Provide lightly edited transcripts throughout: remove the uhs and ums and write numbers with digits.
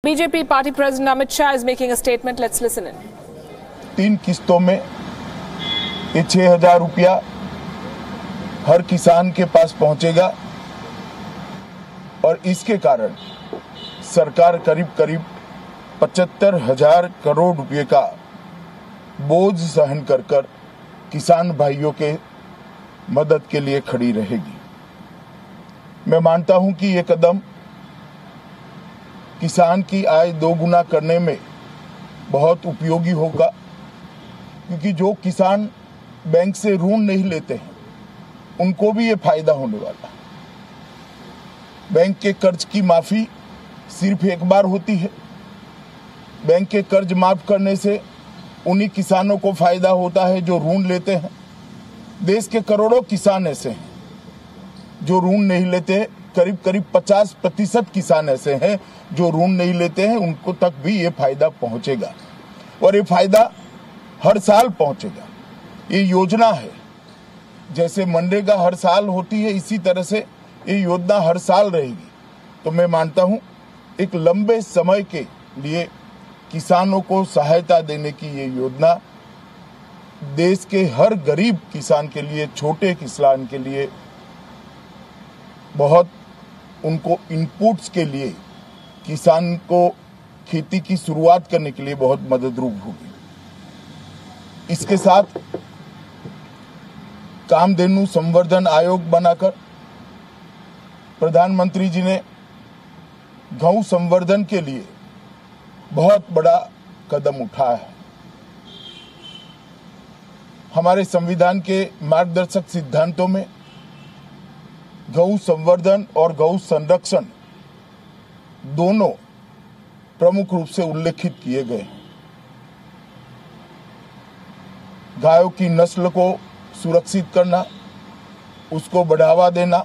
BJP Party President Amit Shah is making a statement. Let's listen in. 3 किस्तों में ये 6,000 रुपया हर किसान के पास पहुंचेगा और इसके कारण सरकार करीब 75,000 करोड़ रुपए का बोझ सहन कर किसान भाइयों के मदद के लिए खड़ी रहेगी। मैं मानता हूं कि ये कदम किसान की आय दोगुना करने में बहुत उपयोगी होगा, क्योंकि जो किसान बैंक से ऋण नहीं लेते हैं उनको भी ये फायदा होने वाला है। बैंक के कर्ज की माफी सिर्फ एक बार होती है। बैंक के कर्ज माफ करने से उन्हीं किसानों को फायदा होता है जो ऋण लेते हैं। देश के करोड़ों किसान ऐसे हैं जो ऋण नहीं लेते। करीब 50% किसान ऐसे हैं जो ऋण नहीं लेते हैं, उनको तक भी ये फायदा पहुंचेगा और ये फायदा हर साल पहुंचेगा। ये योजना है, जैसे मनरेगा हर साल होती है इसी तरह से ये योजना हर साल रहेगी। तो मैं मानता हूं एक लंबे समय के लिए किसानों को सहायता देने की ये योजना देश के हर गरीब किसान के लिए, छोटे किसान के लिए बहुत, उनको इनपुट्स के लिए, किसान को खेती की शुरुआत करने के लिए बहुत मददरूप होगी। इसके साथ कामधेनु संवर्धन आयोग बनाकर प्रधानमंत्री जी ने गौ संवर्धन के लिए बहुत बड़ा कदम उठाया है। हमारे संविधान के मार्गदर्शक सिद्धांतों में गौ संवर्धन और गौ संरक्षण दोनों प्रमुख रूप से उल्लेखित किए गए हैं। गायों की नस्ल को सुरक्षित करना, उसको बढ़ावा देना,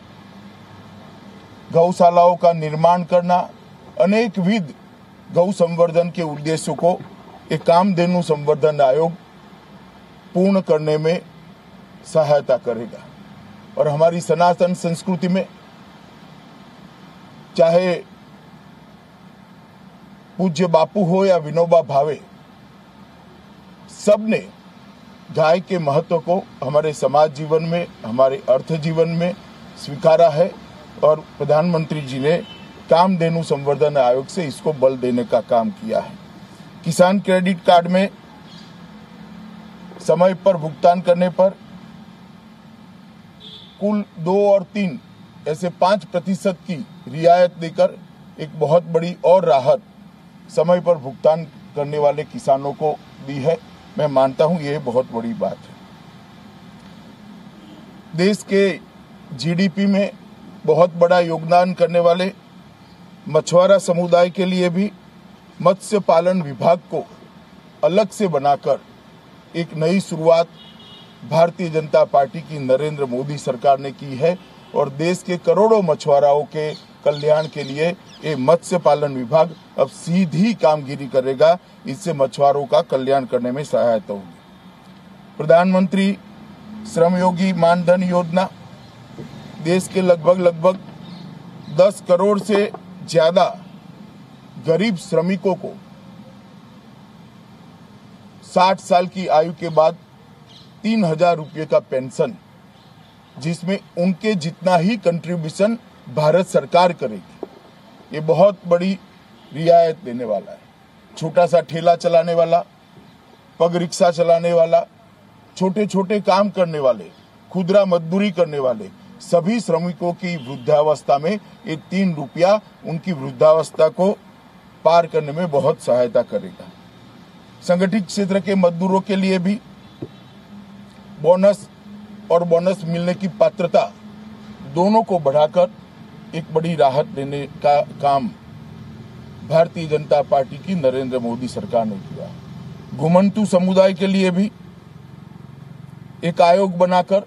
गौशालाओं का निर्माण करना, अनेक विध गौ संवर्धन के उद्देश्यों को एक कामधेनु संवर्धन आयोग पूर्ण करने में सहायता करेगा। और हमारी सनातन संस्कृति में चाहे पूज्य बापू हो या विनोबा भावे, सबने गाय के महत्व को हमारे समाज जीवन में, हमारे अर्थ जीवन में स्वीकारा है और प्रधानमंत्री जी ने कामधेनु संवर्धन आयोग से इसको बल देने का काम किया है। किसान क्रेडिट कार्ड में समय पर भुगतान करने पर कुल 2 और 3 ऐसे 5% की रियायत देकर एक बहुत बड़ी और राहत समय पर भुगतान करने वाले किसानों को दी है। मैं मानता हूं ये बहुत बड़ी बात है। देश के जीडीपी में बहुत बड़ा योगदान करने वाले मछुआरा समुदाय के लिए भी मत्स्य पालन विभाग को अलग से बनाकर एक नई शुरुआत भारतीय जनता पार्टी की नरेंद्र मोदी सरकार ने की है और देश के करोड़ों मछुआराओं के कल्याण के लिए ये मत्स्य पालन विभाग अब सीधी कामगिरी करेगा। इससे मछुआरों का कल्याण करने में सहायता होगी। प्रधानमंत्री श्रम योगी मानधन योजना देश के लगभग 10 करोड़ से ज्यादा गरीब श्रमिकों को 60 साल की आयु के बाद 3,000 रुपये का पेंशन, जिसमें उनके जितना ही कंट्रीब्यूशन भारत सरकार करेगी, ये बहुत बड़ी रियायत देने वाला है। छोटा सा ठेला चलाने वाला, पग रिक्शा चलाने वाला, छोटे छोटे काम करने वाले, खुदरा मजदूरी करने वाले सभी श्रमिकों की वृद्धावस्था में ये 3 रुपया उनकी वृद्धावस्था को पार करने में बहुत सहायता करेगा। संगठित क्षेत्र के मजदूरों के लिए भी बोनस और बोनस मिलने की पात्रता दोनों को बढ़ाकर एक बड़ी राहत देने का काम भारतीय जनता पार्टी की नरेंद्र मोदी सरकार ने किया। घुमंतु समुदाय के लिए भी एक आयोग बनाकर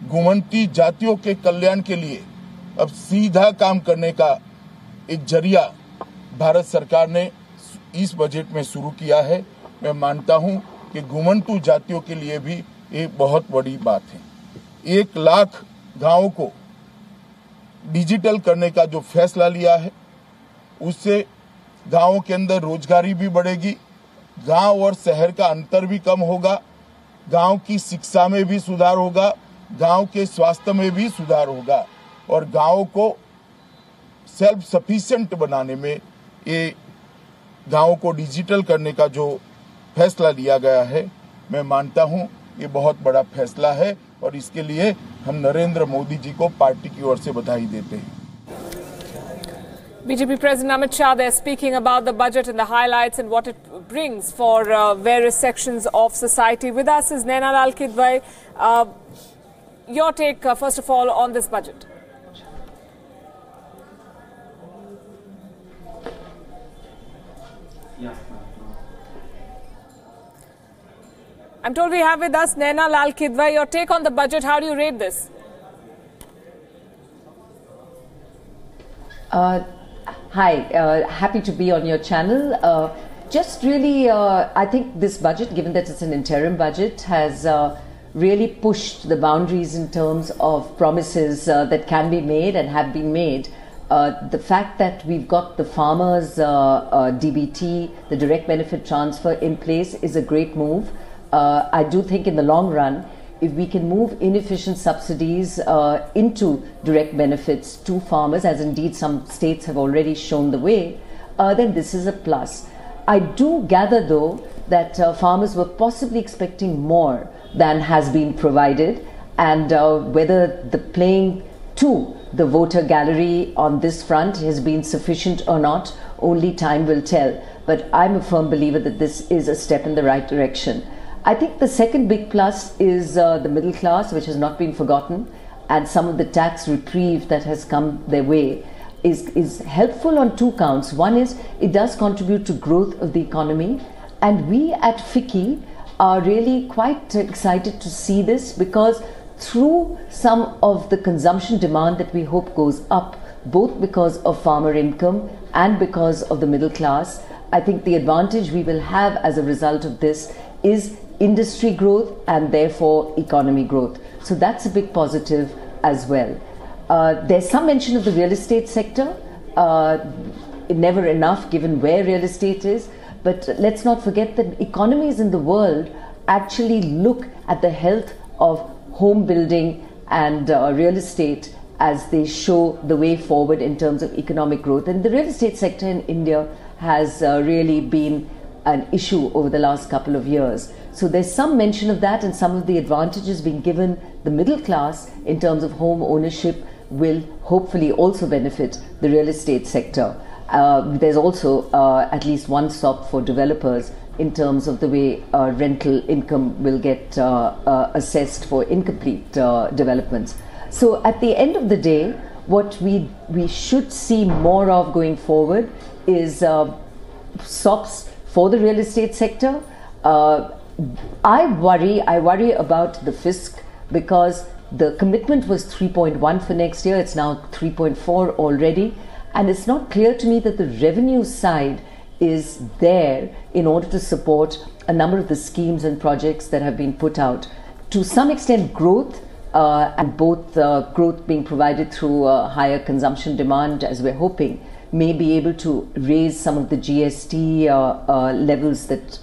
घुमंती जातियों के कल्याण के लिए अब सीधा काम करने का एक जरिया भारत सरकार ने इस बजट में शुरू किया है। मैं मानता हूं कि घुमंतु जातियों के लिए भी ये बहुत बड़ी बात है। 1 लाख गांवों को डिजिटल करने का जो फैसला लिया है, उससे गांवों के अंदर रोजगारी भी बढ़ेगी, गांव और शहर का अंतर भी कम होगा, गांव की शिक्षा में भी सुधार होगा, गांव के स्वास्थ्य में भी सुधार होगा और गांव को सेल्फ सफिशिएंट बनाने में, ये गांव को डिजिटल करने का जो फैसला लिया गया है, मैं मानता हूं ये बहुत बड़ा फैसला है और इसके लिए हम नरेंद्र मोदी जी को पार्टी की ओर से बधाई देते हैं। BJP President Amit Shah there speaking about the budget and the highlights and what it brings for various sections of society. With us is Naina Lal Kidwai. Your take, first of all, on this budget. I'm told we have with us Naina Lal Kidwai. Your take on the budget, how do you rate this? Hi, happy to be on your channel. Just really, I think this budget, given that it's an interim budget, has really pushed the boundaries in terms of promises that can be made and have been made. The fact that we've got the farmers' DBT, the direct benefit transfer in place is a great move. I do think in the long run, if we can move inefficient subsidies into direct benefits to farmers, as indeed some states have already shown the way, then this is a plus. I do gather though that farmers were possibly expecting more than has been provided, and whether the playing to the voter gallery on this front has been sufficient or not, only time will tell. But I'm a firm believer that this is a step in the right direction. I think the second big plus is the middle class, which has not been forgotten, and some of the tax reprieve that has come their way is helpful on two counts. One is it does contribute to growth of the economy, and we at FICCI are really quite excited to see this, because through some of the consumption demand that we hope goes up, both because of farmer income and because of the middle class, I think the advantage we will have as a result of this is industry growth and therefore economy growth. So that's a big positive as well. There's some mention of the real estate sector, never enough given where real estate is, but let's not forget that economies in the world actually look at the health of home building and real estate as they show the way forward in terms of economic growth. And the real estate sector in India has really been an issue over the last couple of years. So there's some mention of that, and some of the advantages being given the middle class in terms of home ownership will hopefully also benefit the real estate sector. There's also at least one stop for developers in terms of the way rental income will get assessed for incomplete developments. So at the end of the day, what we should see more of going forward is SOPs for the real estate sector. I worry about the fisc, because the commitment was 3.1 for next year. It's now 3.4 already, and it's not clear to me that the revenue side is there in order to support a number of the schemes and projects that have been put out. To some extent, growth and both growth being provided through higher consumption demand, as we're hoping, may be able to raise some of the GST levels that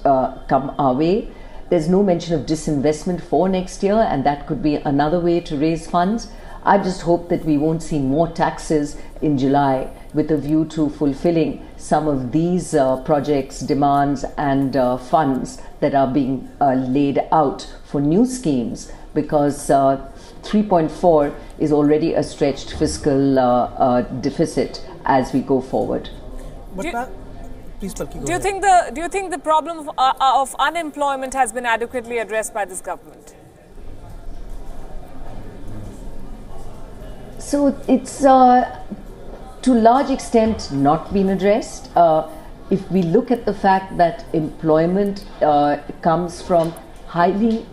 come our way. There's no mention of disinvestment for next year, and that could be another way to raise funds. I just hope that we won't see more taxes in July, with a view to fulfilling some of these projects, demands and funds that are being laid out for new schemes, because 3.4 is already a stretched fiscal deficit as we go forward. Do you think the problem of unemployment has been adequately addressed by this government? So it's to large extent not been addressed. If we look at the fact that employment comes from highly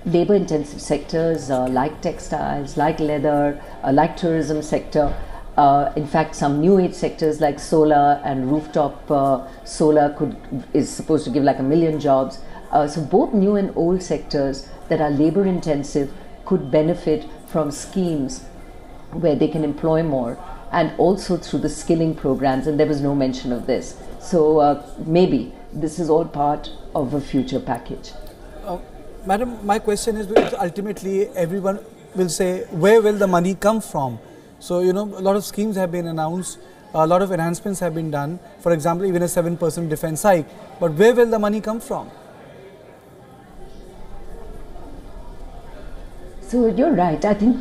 labor intensive sectors like textiles, like leather, like tourism sector, in fact some new age sectors like solar and rooftop solar is supposed to give like 1 million jobs. So both new and old sectors that are labor intensive could benefit from schemes where they can employ more. and also through the skilling programs, and there was no mention of this. So maybe this is all part of a future package. Madam, my question is, because ultimately everyone will say, where will the money come from? So, you know, a lot of schemes have been announced, a lot of enhancements have been done, for example, even a 7% defense hike, but where will the money come from? So you're right. I think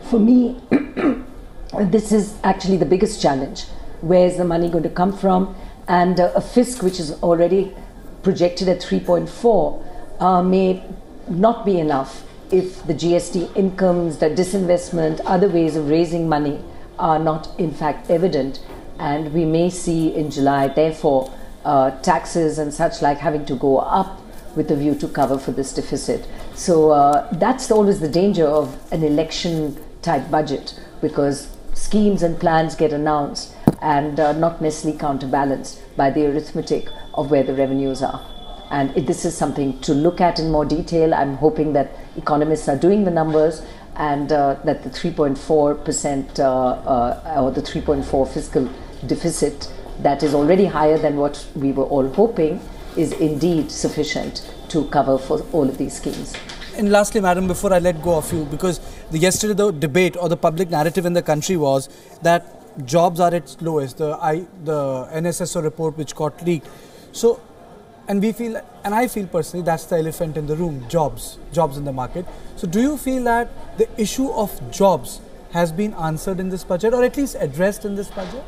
for me, this is actually the biggest challenge. Where is the money going to come from? And a fisc which is already projected at 3.4 may not be enough if the GST incomes, the disinvestment, other ways of raising money are not in fact evident. And we may see in July, therefore, taxes and such like having to go up with a view to cover for this deficit. So that's always the danger of an election type budget, because schemes and plans get announced and not necessarily counterbalanced by the arithmetic of where the revenues are. And this is something to look at in more detail. I'm hoping that economists are doing the numbers, and that the 3.4% or the 3.4 fiscal deficit that is already higher than what we were all hoping is indeed sufficient to cover for all of these schemes. And lastly, madam, before I let go of you, because yesterday the debate or the public narrative in the country was that jobs are at its lowest, the NSSO report which got leaked. So, and we feel, and I feel personally, that's the elephant in the room, jobs in the market. So do you feel that the issue of jobs has been answered in this budget, or at least addressed in this budget?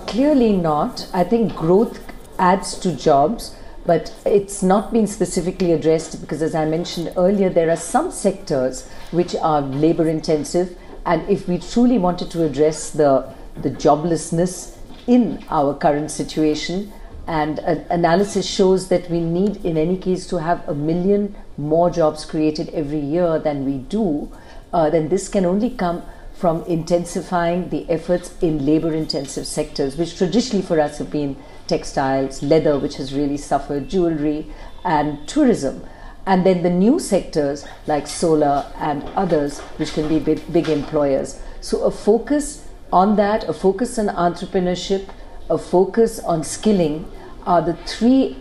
Clearly not. I think growth adds to jobs, but it's not been specifically addressed because, as I mentioned earlier, there are some sectors which are labor intensive, and if we truly wanted to address the joblessness in our current situation, and analysis shows that we need in any case to have 1 million more jobs created every year than we do, then this can only come from intensifying the efforts in labor-intensive sectors, which traditionally for us have been textiles, leather, which has really suffered, jewelry, and tourism. And then the new sectors like solar and others, which can be big employers. So a focus on that, a focus on entrepreneurship, a focus on skilling are the three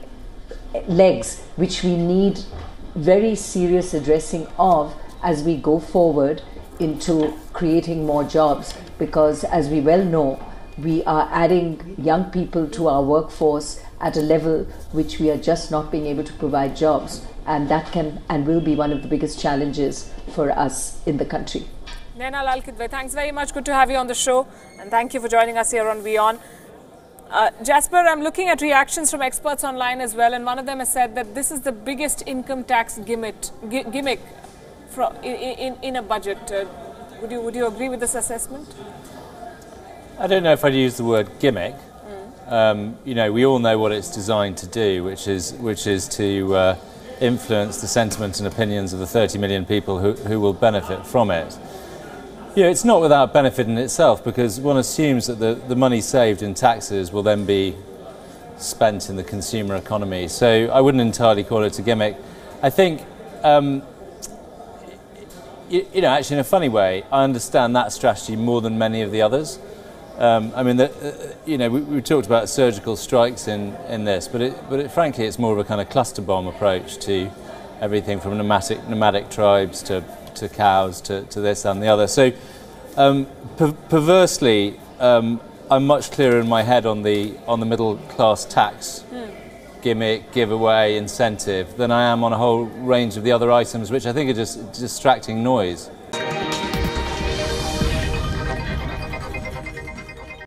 legs which we need very serious addressing of as we go forward into creating more jobs, because as we well know, we are adding young people to our workforce at a level which we are just not being able to provide jobs, and that can and will be one of the biggest challenges for us in the country. Naina Lal Kidwai, thanks very much. Good to have you on the show, and thank you for joining us here on Wion. Jasper, I'm looking at reactions from experts online as well, and one of them has said that this is the biggest income tax gimmick in a budget. Would you agree with this assessment? I don't know if I'd use the word gimmick. You know, we all know what it's designed to do, which is to influence the sentiment and opinions of the 30 million people who will benefit from it. Yeah, it's not without benefit in itself, because one assumes that the money saved in taxes will then be spent in the consumer economy. So I wouldn't entirely call it a gimmick. I think, you know, actually in a funny way, I understand that strategy more than many of the others. I mean, you know, we talked about surgical strikes in this, but frankly, it's more of a kind of cluster bomb approach to everything from nomadic tribes to cows to this and the other. So perversely, I'm much clearer in my head on the middle class tax gimmick, giveaway, incentive than I am on a whole range of the other items, which I think are just distracting noise.